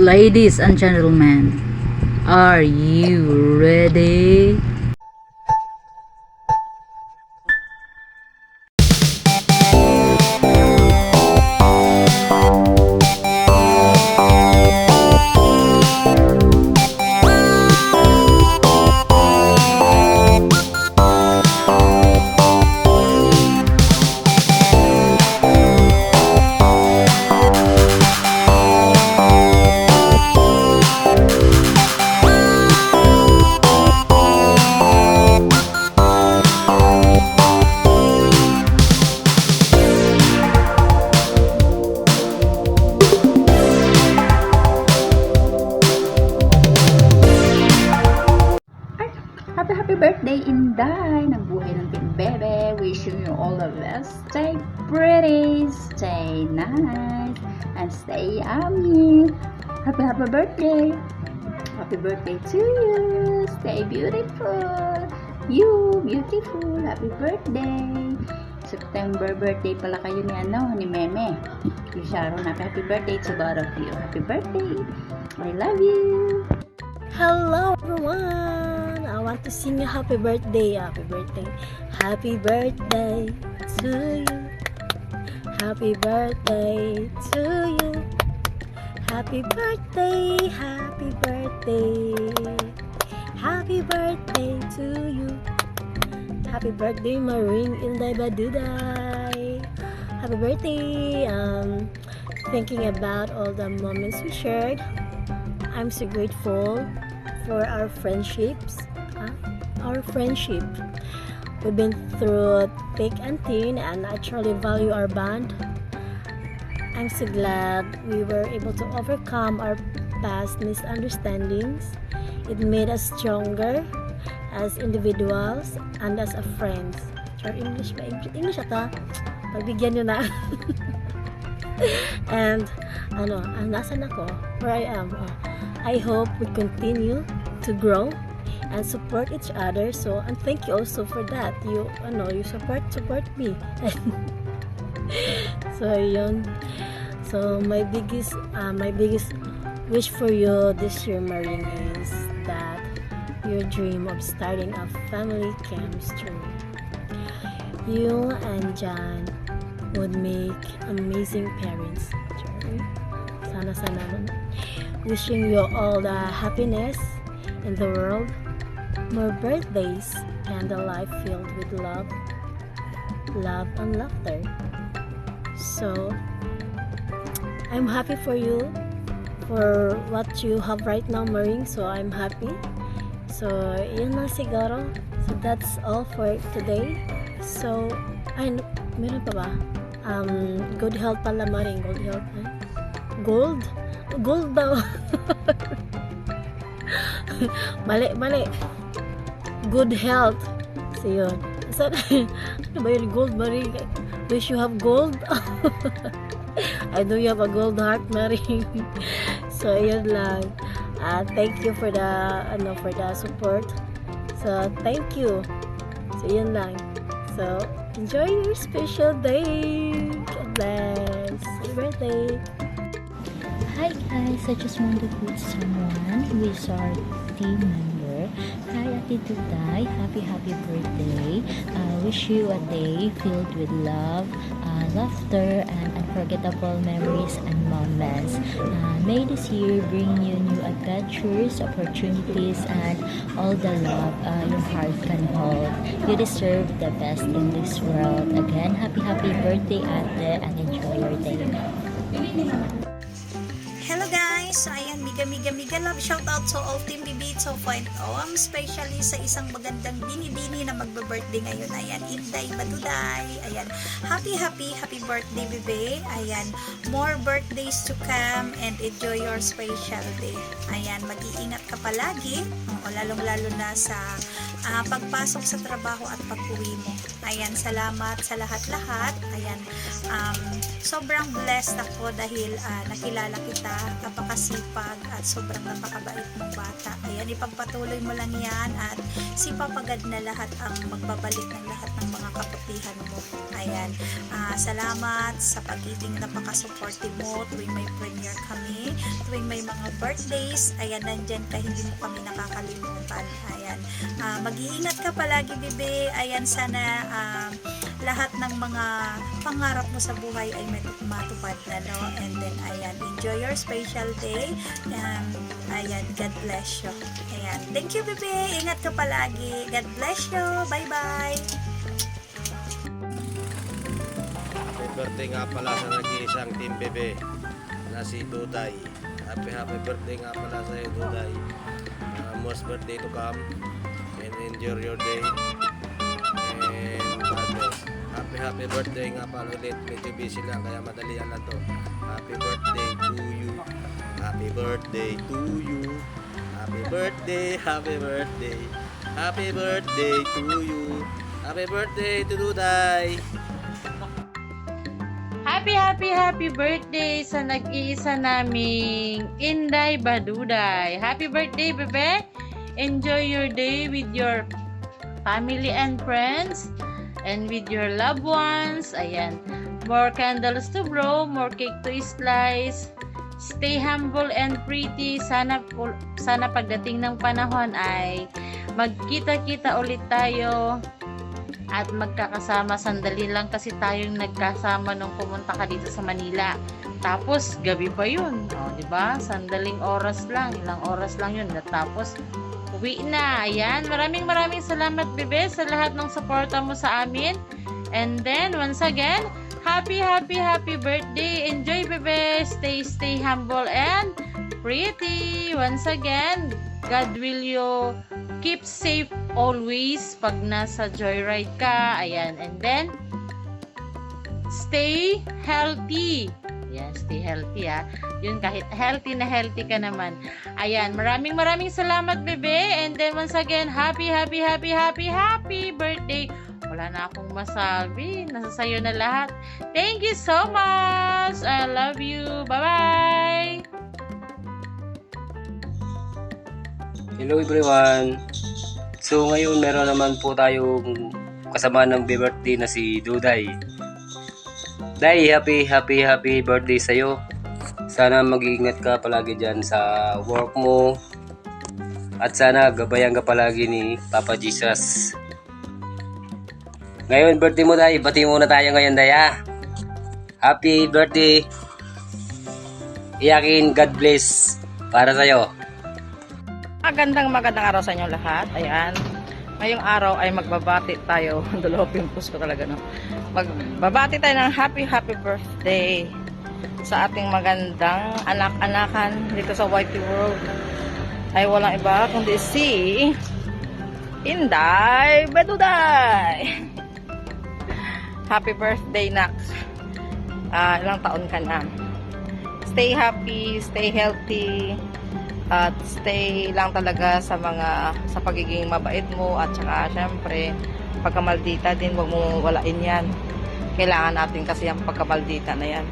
Ladies and gentlemen, are you ready? Happy birthday, Inday! Nagbuhay ng Team Bebe. Wishing you all the best. Stay pretty, stay nice, and stay yummy. Happy birthday! Happy birthday to you. Stay beautiful. You, beautiful. Happy birthday. September birthday pala kayo ni Meme. Ni Sharon. Happy birthday to both of you. Happy birthday. I love you. Hello everyone! I want to sing you happy birthday. Happy birthday. Happy birthday to you. Happy birthday to you. Happy birthday. Happy birthday. Happy birthday to you. Happy birthday, Maring Inday Baduday. Happy birthday. Thinking about all the moments we shared. I'm so grateful for our friendships. Our friendship. We've been through thick and thin, and I truly value our bond. I'm so glad we were able to overcome our past misunderstandings. It made us stronger as individuals and as a friends. English ba? English ata? Pagbigyan nyo na. And nasan ako? Where I am. I hope we continue to grow and support each other. So, and thank you also for that. You support me. So, yun. So, my biggest wish for you this year, Maring, is that your dream of starting a family comes true. You and John would make amazing parents. Sana naman. Wishing you all the happiness in the world, more birthdays, and a life filled with love and laughter. So, I'm happy for you, for what you have right now, Maring. So, I'm happy. So, yun lang siguro. So, that's all for today. So, meron pa ba? Good health pala, Maring. Good health. Gold daw. mali. Good health. So, yun. Ano ba yun? Gold, Maring? Wish you have gold? I know you have a gold heart, Maring. So, yun lang. Thank you for the support. So, thank you. So, yun lang. So, enjoy your special day. God bless. Happy birthday. Hi guys, I just want to greet someone who is our team member. Hi Ate Duday, happy birthday. Wish you a day filled with love, laughter, and unforgettable memories and moments. May this year bring you new adventures, opportunities, and all the love your heart can hold. You deserve the best in this world. Again, happy birthday Ate, and enjoy your day. Hello guys! So ayan, mega love shout out to all Team BB 2.0, especially sa isang magandang bini-bini na magbe-birthday ngayon. Ayan, Inday Baduday. Ayan, happy birthday, bebe. Ayan, more birthdays to come and enjoy your special day. Ayan, mag-iingat ka palagi, lalong-lalo na sa pagpasok sa trabaho at pag-uwi mo. Ayan, salamat sa lahat-lahat. Ayan, sobrang blessed ako dahil nakilala kita. napakasipag at sobrang napakabait mong bata. Ayan, ipagpatuloy mo lang yan at si Papa God na lahat ang magbabalik ng lahat ng mga kabutihan mo. Ayan, salamat sa pagiging napaka-supportive mo tuwing may premiere kami, tuwing may mga birthdays. Ayan, nandyan ka, hindi mo kami nakakalimutan. Ayan, mag-iingat ka palagi, bebe. Ayan, sana lahat ng mga pangarap mo sa buhay ay matupad na, no? And then, ayan, enjoy your special day. Ayan, God bless you. Ayan, thank you, bebe. Ingat ka palagi. God bless you. Bye-bye. Happy birthday nga pala sa nag-iisang Team Bebe na si Duday. Happy birthday nga pala sa iyo, Duday. Most birthday to come and enjoy your day. And God bless. Happy birthday nga pala ulit. Medyo busy lang kaya madalian lang to. Happy birthday to you. Happy birthday to you. Happy birthday, happy birthday. Happy birthday to you. Happy birthday to Duday. Happy birthday sa nag-iisa naming Inday Baduday. Happy birthday, bebe! Enjoy your day with your family and friends and with your loved ones. Ayan. More candles to blow, more cake to slice. Stay humble and pretty. Sana pagdating ng panahon ay magkita-kita ulit tayo at magkakasama. Sandali lang kasi tayong nagkasama nung pumunta ka dito sa Manila. Tapos gabi pa yun. O, diba? Sandaling oras lang. Ilang oras lang yun. Tapos uwi na. Ayan. Maraming salamat, bebe, sa lahat ng suporta mo sa amin. And then, once again, happy birthday. Enjoy, bebe. Stay humble and pretty. Once again, God will you keep safe always pag nasa joyride ka. Ayan. And then, stay healthy. Ayan, stay healthy, ha. Yun, kahit healthy na healthy ka naman. Ayan, maraming salamat, bebe. And then, once again, happy birthday. Wala na akong masabi. Nasa sayo na lahat. Thank you so much. I love you. Bye-bye. Hello everyone. So ngayon meron naman po tayong kasama ng birthday na si Duday. Day, happy birthday sa'yo. Sana mag-iingat ka palagi dyan sa work mo. At sana gabayan ka palagi ni Papa Jesus. Ngayon birthday mo, Day. Bati muna tayo ngayon, Day, ha? Happy birthday. Iyakin God bless para sa'yo. Magandang araw sa inyo lahat. Ayan. Ngayong araw ay magbabati tayo. Dalawa pimpos ko talaga, no? Magbabati tayo ng happy birthday sa ating magandang anak-anakan dito sa Whitey World. Ay walang iba kundi si Inday Baduday. Happy birthday, nak. Ilang taon ka na. Stay happy, stay healthy. At stay lang talaga sa pagiging mabait mo at saka syempre pagkamaldita din, wag mo walain yan. Kailangan natin kasi yung pagkamaldita na yan.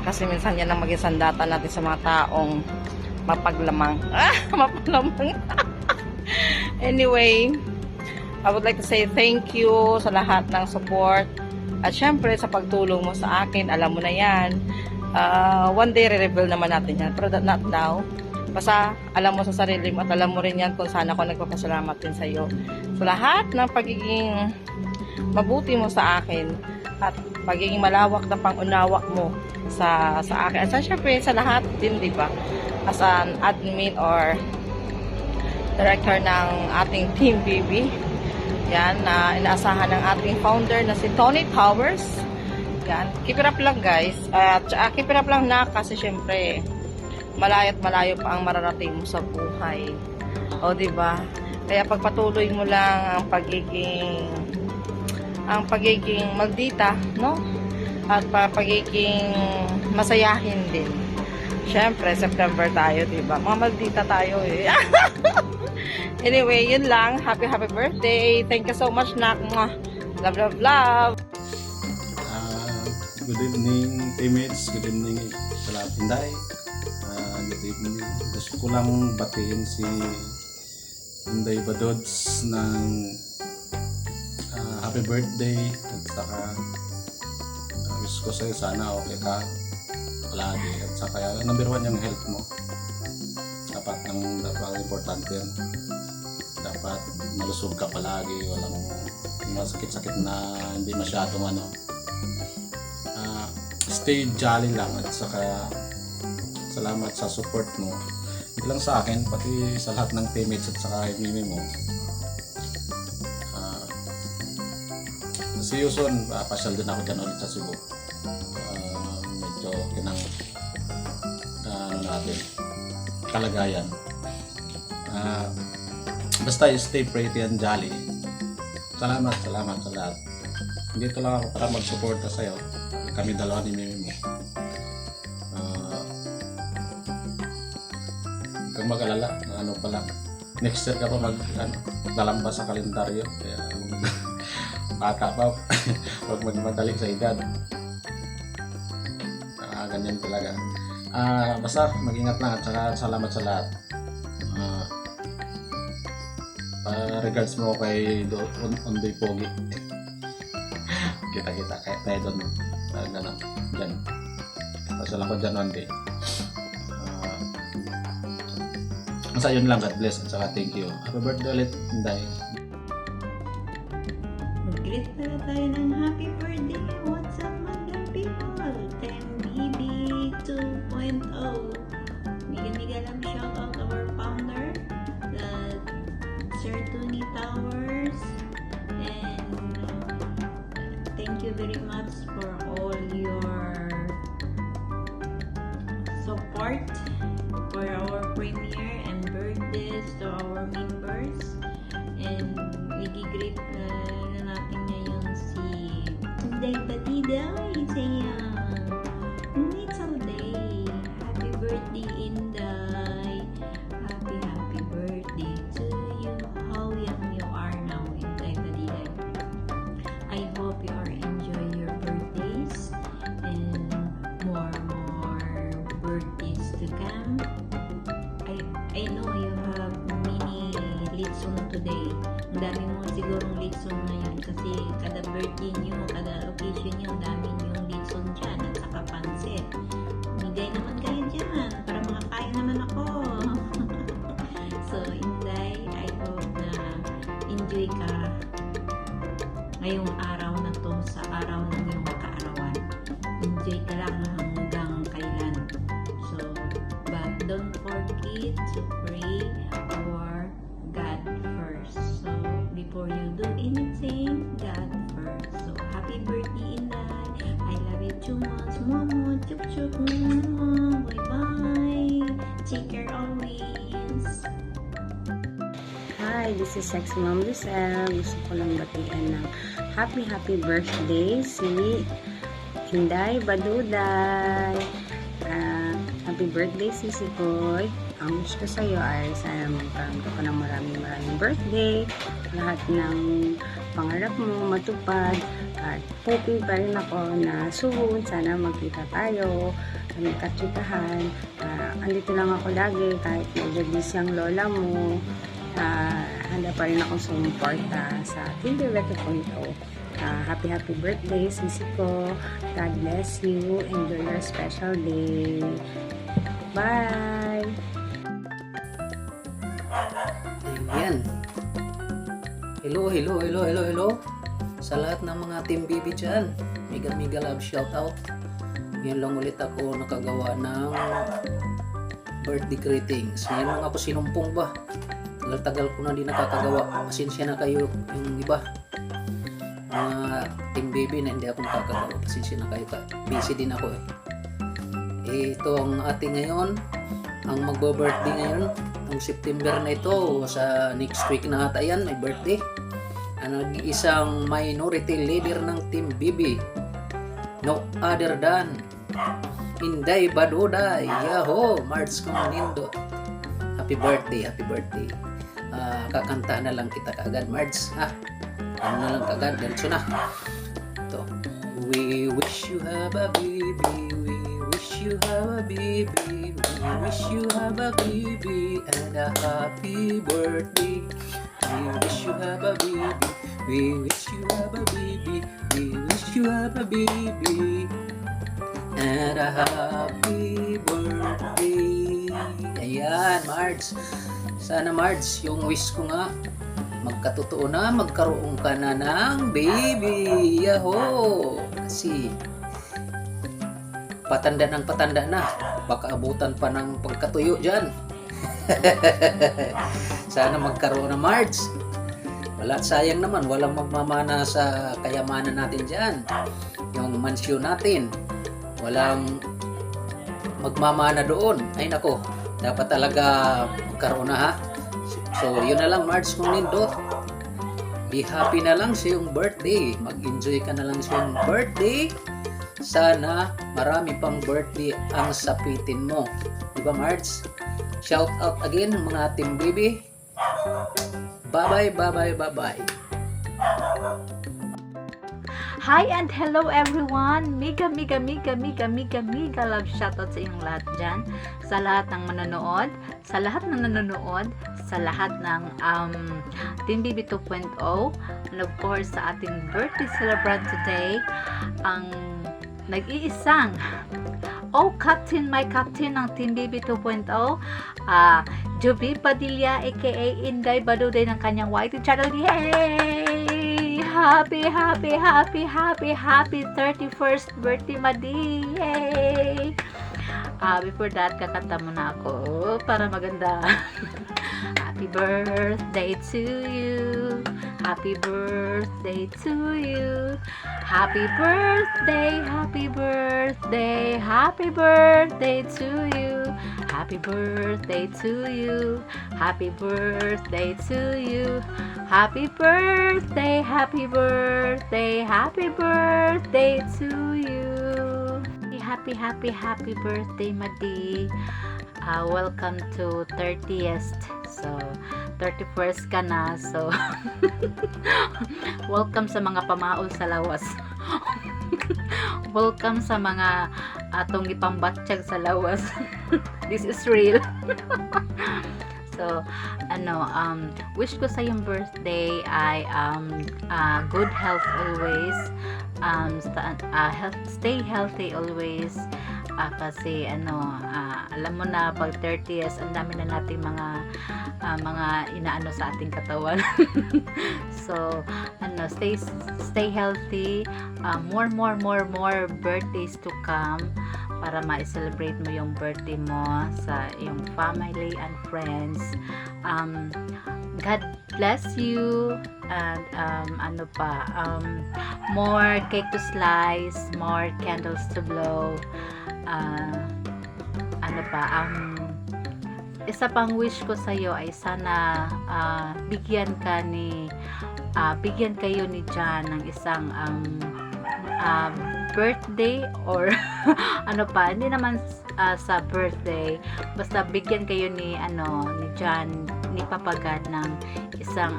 Kasi minsan yan ang maging sandata natin sa mga taong mapaglamang. Mapaglamang. Anyway, I would like to say thank you sa lahat ng support at syempre sa pagtulong mo sa akin. Alam mo na yan. One day re-reveal naman natin yan, pero not now. Basta alam mo sa sarili mo at alam mo rin yan kung saan ako nagpapasalamat din sa iyo. Sa lahat ng pagiging mabuti mo sa akin at pagiging malawak na pangunawa mo sa akin. At syempre sa lahat din, di ba? As an admin or director ng ating Team BB. Yan, na inaasahan ng ating founder na si Tony Towers. Yan, keep it up lang, guys. At keep it up lang na kasi syempre malayo pa ang mararating mo sa buhay. O, diba? Kaya pagpatuloy mo lang ang pagiging maldita, no? At pagiging masayahin din. Syempre, September tayo, diba? Mga maldita tayo, eh. Anyway, yun lang. Happy birthday. Thank you so much, nak. Love. good evening teammates, good evening sa lahat Inday. Good evening. Gusto ko lang batiin si Inday Badods ng happy birthday at saka wish ko sa'yo sana okay ka palagi at saka number 1 yung health mo. Dapat importante yan. Dapat malusog ka palagi, walang masakit-sakit na hindi masyadong stay jolly lang at saka salamat sa support mo. Hindi lang sa akin, pati sa lahat ng teammates at saka mimi mo. See you soon. Pasyal din ako dyan ulit sa Cebu. Medyo kinang natin kalagayan. Basta stay pretty and jolly. Salamat sa lahat. Dito lang ako para mag-suporta sa'yo. Kami dalawa ni Mimi mo. Kung mag-alala, pa lang. Next year ka pa maglalamba sa kalendaryo. Kaya bata pa, huwag magmadali sa edad. Ganyan talaga. Basta mag-ingat lang at saka salamat sa lahat. Regards mo kay Ondoy Pogi. Kita-kita kaya tayo doon. Gano'n, dyan. Pasal ako dyan one day. Basta yun lang, God bless at saka thank you. Happy birthday ulit, Inday. Mag-greet pala tayo ng happy birthday. What's up, mga people? TMBB 2.0. Miga lang shout out our founder, Sir Tony Towers, and thank you very much for all your support for our premiere and birthdays to our members. And i-greet na natin ngayon si Inday Batida. It's a little day. Happy birthday, Inday. Happy birthday to you. How young you are now, Inday Batida. I hope you are enjoying your birthdays and more birthdays to come. I know you have many litson today. Ang dami mo sigurong litson ngayon kasi kada birthday nyo, kada occasion nyo, ang dami nyong litson dyan at saka pansit. Bigay naman kayo dyan para makakain naman ako. So, Inday, I hope na enjoy ka ngayong araw na to sa araw ng iyong kaarawan. Enjoy ka lang hanggang kailan. So, but don't forget to pray our God first. So, before you do anything, God first. So, happy birthday, Inday. I love you too much. Momo, chup chup. Bye-bye. Take care always. Hi, this is Sexy Mom Lucelle. Gusto ko lang batiin ng happy birthday si Inday Baduday. Happy birthday, Sisi Koy. Ang wish ko sa'yo ay sana magkaroon ka pa ng maraming birthday. Lahat ng pangarap mo matupad. At hoping pa rin ako na soon, sana magkita tayo. Magkatsikahan. Andito lang ako lagi kahit medyo busy ang lola mo. Handa pa rin akong sumuporta sa Team Bebe 2.0. Happy birthday, Sisi ko. God bless you. Enjoy your special day. Bye! Ayan. Hello. Sa lahat ng mga Team BB dyan. Mega love shoutout. Ngayon lang ulit ako nakagawa ng birthday greetings. Ngayon lang ako sinumpong ba. Tagal ko na di nakakagawa. Pasensya na kayo yung iba. Mga Team BB na hindi ako nakakagawa. Pasensya na kayo. Busy din ako eh. Ito ang ating ngayon. Ang magbo-birthday ngayon. Ang September na ito. Sa next week na ata yan. May birthday. Ang nag-iisang minority leader ng Team BB. No other than Inday Baduday. Yahoo! March Kumanindo. Happy birthday. Kakanta na lang kita kaagad, March. Ha? Ano na lang kaagad. Ganso na. Ito. We wish you have a baby. We wish you have a baby. We wish you have a baby and a happy birthday. We wish you have a baby. We wish you have a baby. We wish you have a baby and a happy birthday. Ayan, Marge. Sana, Marge, yung wish ko nga magkatotoo na, magkaroon ka na ng baby. Yahoo! Kasi patanda na. Baka abutan pa ng pagkatuyo dyan. Sana magkaroon na, Marge. Wala, sayang naman, walang magmamana sa kayamanan natin dyan. Yung mansyon natin, walang magmamana doon. Ay nako, dapat talaga magkaroon na, ha. So yun na lang, Marge, kung nindot. Be happy na lang sa iyong birthday. Mag-enjoy ka na lang sa iyong birthday. Sana marami pang birthday ang sapitin mo. Diba, Marge? Shout out again mga Team Baby. Bye-bye, bye-bye, bye-bye. Hi and hello everyone! Mega love shoutout sa inyong lahat dyan. Sa lahat ng manonood, sa lahat ng Team Baby 2.0, and of course sa ating birthday celebrant today, ang nag-iisang captain, my captain ng Team Baby 2.0, Joby Padilla aka Inday Baduday ng kanyang YT channel. Yay! Happy 31st birthday, Madi! Yay! Before that, kakanta muna ako para maganda. Happy birthday to you. Happy birthday to you. Happy birthday, happy birthday, happy birthday to you. Happy birthday to you. Happy birthday to you. Happy birthday, happy birthday, happy birthday to you. Happy birthday, Madi. Welcome to 30th. So, 31st ka na. So, welcome sa mga pamaol sa lawas. Welcome sa mga atong ipambatsyag sa lawas. This is real. So, wish ko sa iyong birthday ay good health always. Stay healthy always. Kasi alam mo na pag 30s ang dami na nating mga inaano sa ating katawan. So stay healthy, more birthdays to come para ma-celebrate mo yung birthday mo sa iyong family and friends. God bless you, and more cake to slice, more candles to blow. Isa pang wish ko sa iyo ay sana bigyan kayo ni Jan ng isang birthday or hindi naman sa birthday, basta bigyan kayo ni Jan, ni Papa God ng isang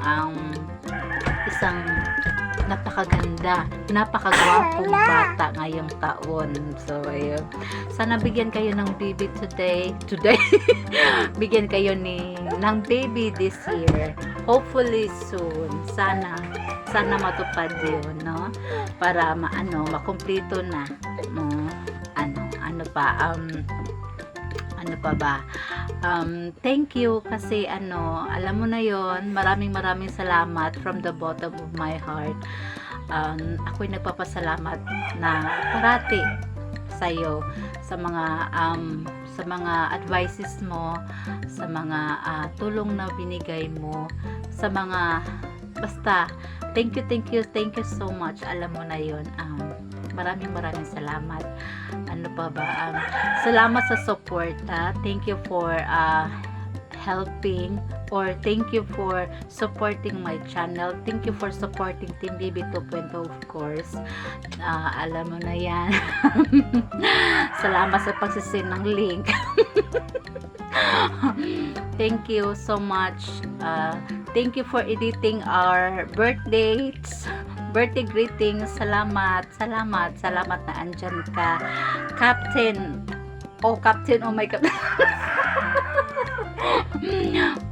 napakagwapong bata ngayong taon. So ayun, sana bigyan kayo ng baby today. Bigyan kayo ng baby this year, hopefully soon. Sana matupad yun, no? Para makumpleto na. Thank you kasi alam mo na yon, maraming salamat from the bottom of my heart. Ako'y nagpapasalamat na parati sa'yo sa mga advices mo, sa mga tulong na binigay mo, sa mga basta thank you so much. Alam mo na yon. Maraming salamat. Salamat sa support. Thank you for helping, or thank you for supporting my channel. Thank you for supporting Team Baby 2.0, of course. Alam mo na yan. Salamat sa pagsisend ng link. Thank you so much. Thank you for editing our birthdays birthday greetings. Salamat na andyan ka. Captain, oh my God.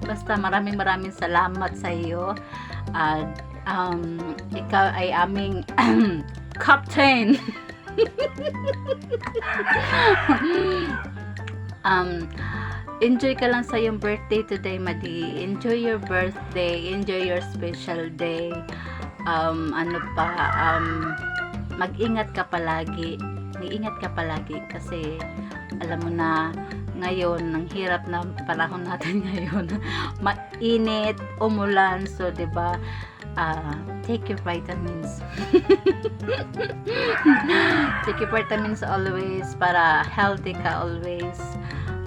Basta maraming salamat sa iyo. At ikaw ay aming captain. Enjoy ka lang sa iyong birthday today, Madi. Enjoy your birthday, enjoy your special day. Mag-ingat ka palagi. Mag-ingat ka palagi kasi alam mo na ngayon, ang hirap na panahon natin ngayon. Mainit, umulan, so 'di ba? Take your vitamins. Take your vitamins always para healthy ka always.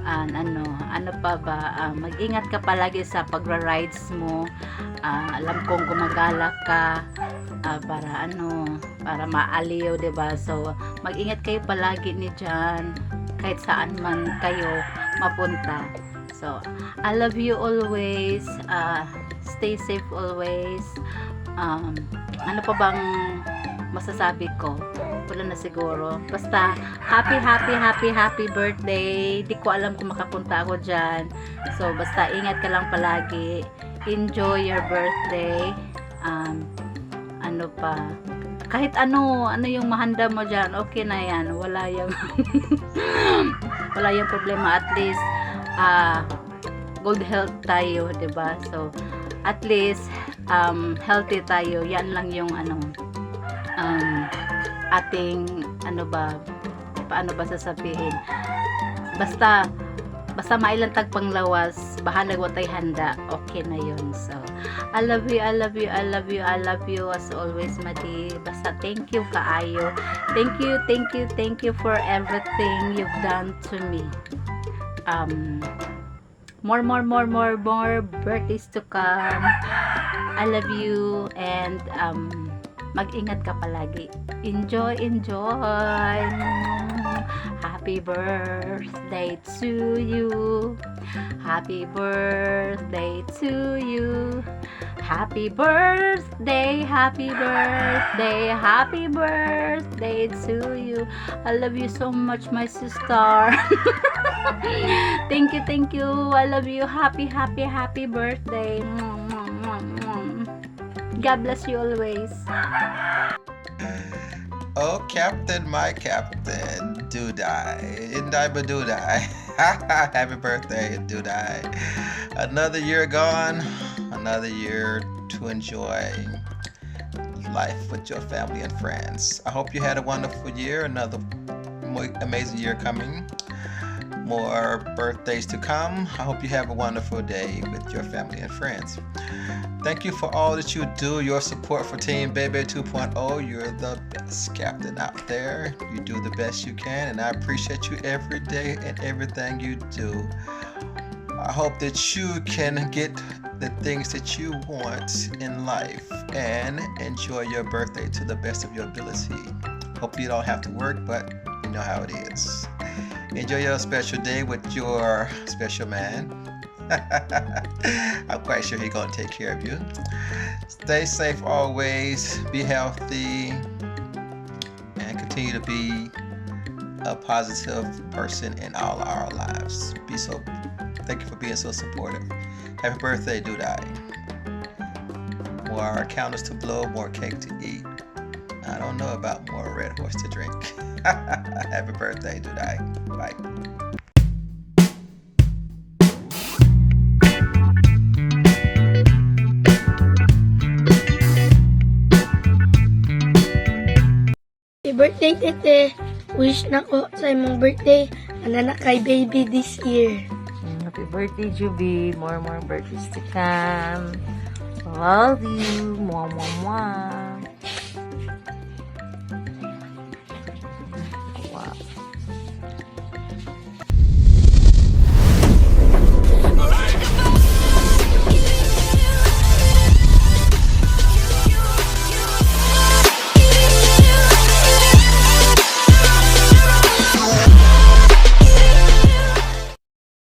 And ano pa ba? Mag-ingat ka palagi sa pagra-rides mo. Alam kong gumagala ka para maaliw, 'di ba? So, mag-ingat kayo palagi ni Jan kahit saan man kayo mapunta. So, I love you always. Stay safe always. Ano pa bang masasabi ko? Wala na siguro. Basta, happy birthday. Di ko alam kung makapunta ako dyan. So, basta ingat ka lang palagi. Enjoy your birthday. Ano pa? Kahit ano yung mahanda mo dyan, okay na yan. Wala yung problema. At least, good health tayo, 'di ba? So, at least, healthy tayo. Yan lang yung ating paano ba sasabihin? Basta mailang tagpanglawas, bahalag watay handa, okay na yun. So, I love you as always, Madi. Basta thank you kaayo. Thank you for everything you've done to me. More birthdays to come. I love you and mag-ingat ka palagi. Enjoy. Happy birthday to you. Happy birthday to you. Happy birthday to you. I love you so much, my sister. Thank you. I love you. Happy birthday. God bless you always. Oh, Captain, my Captain, Dudai. Indai Badudai. Happy birthday, Dudai. Another year gone, another year to enjoy life with your family and friends. I hope you had a wonderful year, another amazing year coming. More birthdays to come. I hope you have a wonderful day with your family and friends. Thank you for all that you do, your support for Team Bebe 2.0. You're the best captain out there. You do the best you can, and I appreciate you every day and everything you do. I hope that you can get the things that you want in life and enjoy your birthday to the best of your ability. Hopefully you don't have to work, but you know how it is. Enjoy your special day with your special man. I'm quite sure he's gonna take care of you. Stay safe always, be healthy, and continue to be a positive person in all our lives. Thank you for being so supportive. Happy birthday, Dudai. More candles to blow, more cake to eat. I don't know about more Red Horse to drink. Happy birthday, Dudai. Bye. Happy birthday, Tete. Wish na ko sa imong birthday. Anak kay baby this year. Happy birthday, Juby. More birthdays to come. Love you. Mwah, mwah, mwah.